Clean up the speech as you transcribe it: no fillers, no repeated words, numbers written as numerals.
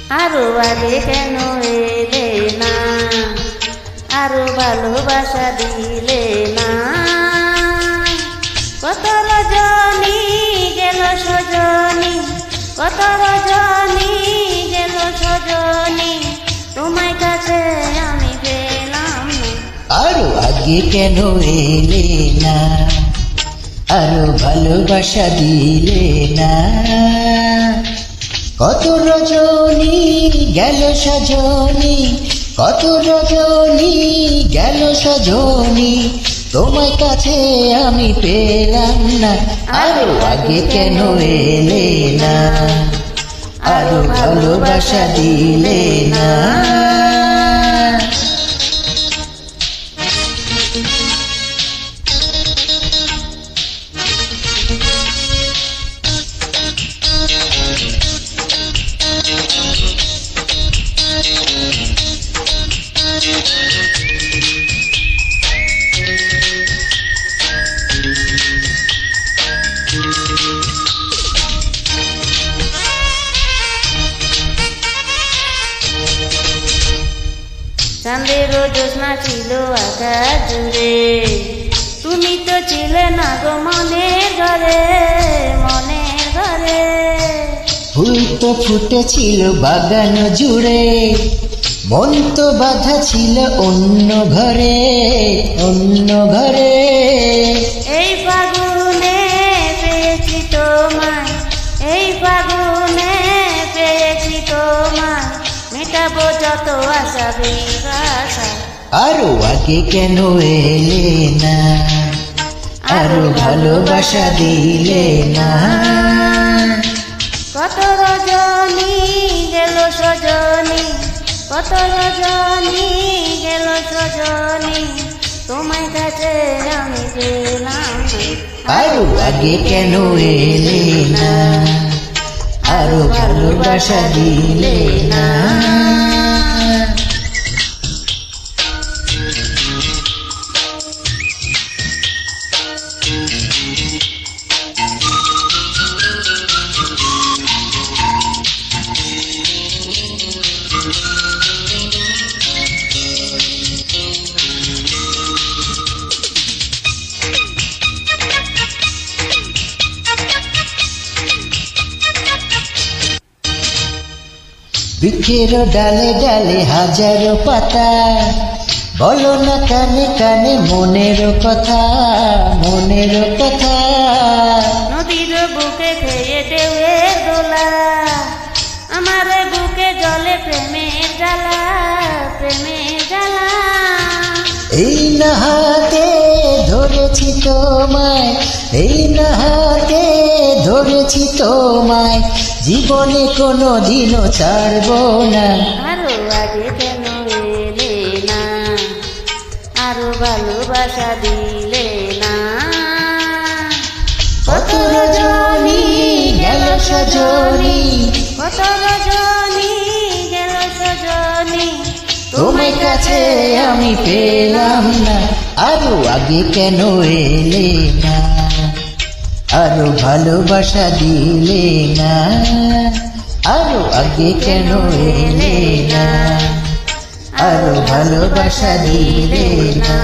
আরো আগে কেন এলে না, আরো ভালোবাসা দিলে না। কত রজনী গেল সজনী, কত রজনী গেল সজনী, তোমার কাছে আমি পেলাম না। আরো আগে কেন এলে না, আরো ভালোবাসা দিলে না। কত রজনী গেল সজনী, কত রজনী গেল সজনী, তোমার কাছে আমি পেলাম না। আরো আগে কেন এলে না, আরো ভালোবাসা দিলে না। চাঁদের জ্যোৎস্না ছিল আকাশ জুড়ে, তুমি তো ছিলে না গো মনের ঘরে, মনের ঘরে। ফুল তো ফুটেছিল বাগান জুড়ে, মন তো বাধা ছিল অন্য ঘরে, অন্য ঘরে। এই ফাগুনে পেয়েছি তোমায়, এই ফাগুনে পেয়েছি তোমায়, মেটাবো যত আশা বিকাশা। আরো আগে কেন এলে না, আরো ভালোবাসা দিলে না। কত রজনী গেল সজনী, কত রজনী গেল সজনী, তোমার কাছে আমি পেলাম না। আরো আগে কেন এলে না, আরো ভালোবাসা দিলে না। বৃক্ষের ডালে ডালে হাজারো পাতা, বলো না কানে কানে মনের কথা, মনের কথা। নদীর বুকে খেয়ে ঢেউয়ের দোলা, আমার বুকে জলে প্রেমের জ্বালা, প্রেমের জ্বালা। এই না হাতে ধরেছি তোমায়, এই না হাতে ধরেছি তোমায়, জীবনে কোনো দিনও ছাড়বো না। আরো আগে কেন এলে না, আরো ভালোবাসা দিলে না। কত রজনী গেল সজনী, কত রজনী গেল সজনী, তোমার কাছে আমি পেলাম না। আরো আগে কেন এলে না, আরো ভালোবাসা দিলে না। আরো আগে কেন এলে না, আরো ভালোবাসা দিলে না।